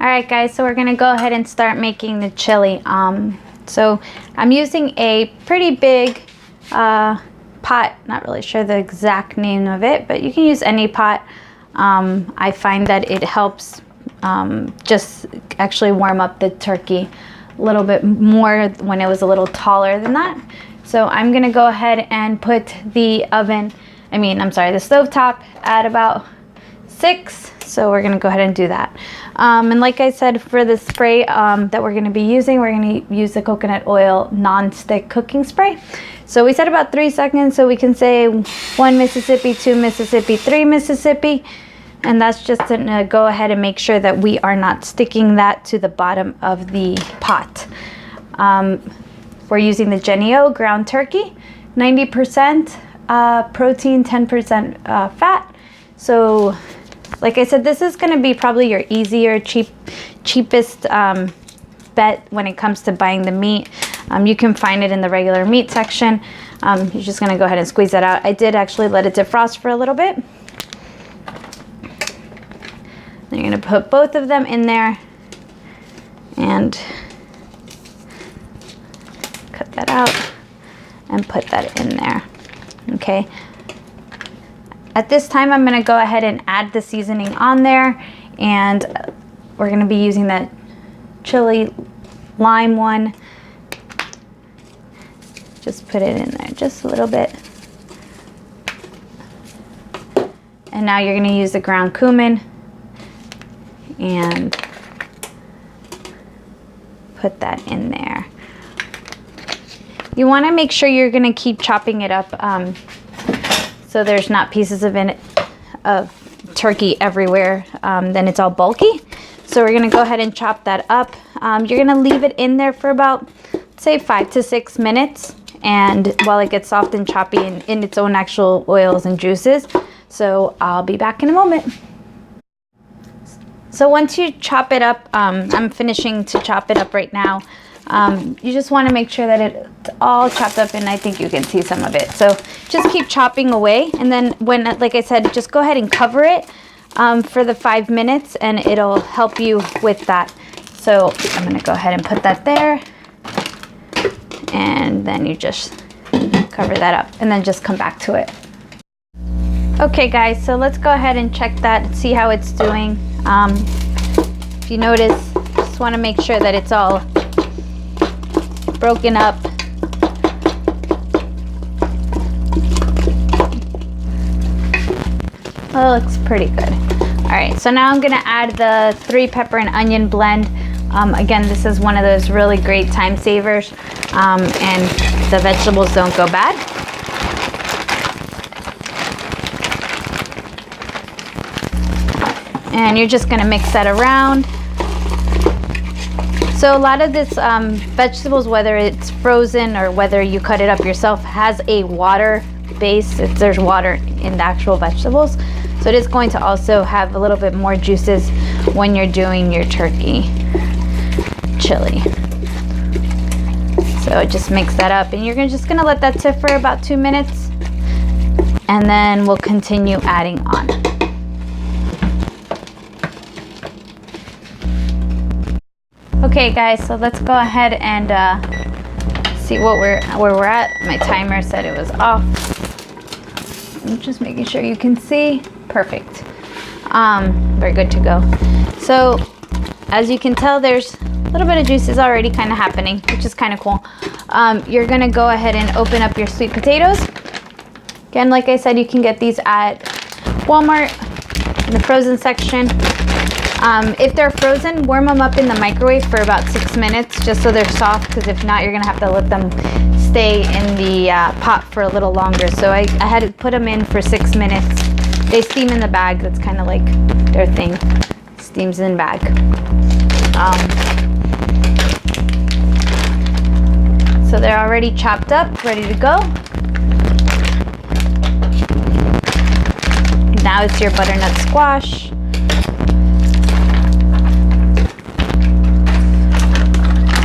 All right, guys, so we're gonna go ahead and start making the chili. So I'm using a pretty big pot, not really sure the exact name of it, but you can use any pot. I find that it helps just actually warm up the turkey a little bit more when it was a little taller than that. So I'm gonna go ahead and put the the stove top at about 6. So we're gonna go ahead and do that. And like I said, for the spray that we're gonna be using, we're gonna use the coconut oil non-stick cooking spray. So we said about 3 seconds, so we can say 1 Mississippi, 2 Mississippi, 3 Mississippi. And that's just to go ahead and make sure that we are not sticking that to the bottom of the pot. We're using the Jennie-O ground turkey, 90% protein, 10% fat. So like I said, this is going to be probably your cheapest bet when it comes to buying the meat. You can find it in the regular meat section. You're just going to go ahead and squeeze that out. I did actually let it defrost for a little bit. Then you're going to put both of them in there and cut that out and put that in there. Okay. At this time, I'm going to go ahead and add the seasoning on there, and we're going to be using that chili lime one. Just put it in there just a little bit. And now you're going to use the ground cumin and put that in there. You want to make sure you're going to keep chopping it up so there's not pieces of turkey everywhere. Then it's all bulky. So we're going to go ahead and chop that up. You're going to leave it in there for about, say, 5 to 6 minutes, and while it gets soft and choppy in its own actual oils and juices. So I'll be back in a moment. So once you chop it up, I'm finishing to chop it up right now. You just want to make sure that it's all chopped up, and I think you can see some of it. So just keep chopping away, and then when, like I said, just go ahead and cover it for the 5 minutes, and it'll help you with that. So I'm going to go ahead and put that there, and then you just cover that up, and then just come back to it. Okay, guys, so let's go ahead and check that and see how it's doing. If you notice, just want to make sure that it's all broken up. Well, it looks pretty good. All right, so now I'm gonna add the 3 pepper and onion blend. Again, this is one of those really great time savers, and the vegetables don't go bad. And you're just gonna mix that around. So a lot of this vegetables, whether it's frozen or whether you cut it up yourself, has a water base. There's water in the actual vegetables. So it is going to also have a little bit more juices when you're doing your turkey chili. So just mix that up, and you're just gonna let that sit for about 2 minutes, and then we'll continue adding on. Okay, guys, so let's go ahead and see where we're at. My timer said it was off. I'm just making sure you can see. Perfect. We're good to go. So as you can tell, there's a little bit of juices already kind of happening, which is kind of cool. You're gonna go ahead and open up your sweet potatoes. Again, like I said, you can get these at Walmart in the frozen section. If they're frozen, warm them up in the microwave for about 6 minutes, just so they're soft, because if not, you're gonna have to let them stay in the pot for a little longer. So I had to put them in for 6 minutes. They steam in the bag. That's kind of like their thing. Steams in bag. So they're already chopped up, ready to go. Now it's your butternut squash.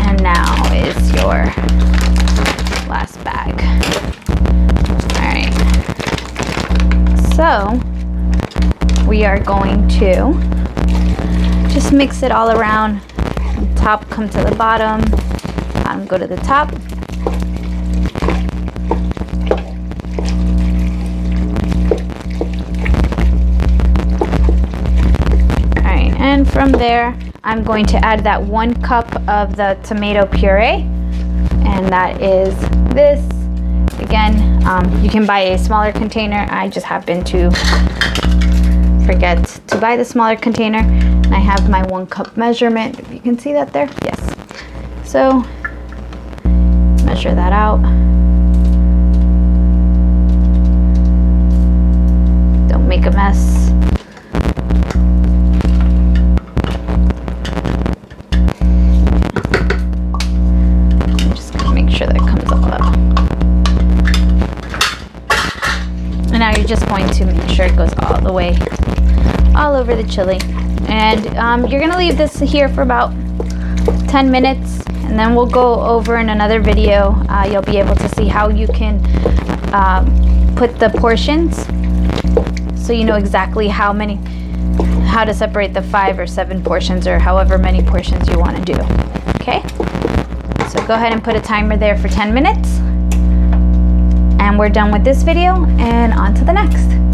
And now is your last bag. All right. So we are going to just just mix it all around. Top come to the bottom, bottom go to the top. Alright, and from there I'm going to add that 1 cup of the tomato puree, and that is this. Again, you can buy a smaller container. I just happen to forget to buy the smaller container, and I have my 1 cup measurement. If you can see that there, yes. So measure that out. Don't make a mess. I'm just gonna make sure that it comes all up. And now you're just going to make sure it goes all the way, all over the chili. And you're gonna leave this here for about 10 minutes, and then we'll go over in another video. You'll be able to see how you can put the portions, so you know exactly how to separate the 5 or 7 portions, or however many portions you want to do. Okay, so go ahead and put a timer there for 10 minutes. And we're done with this video, and on to the next.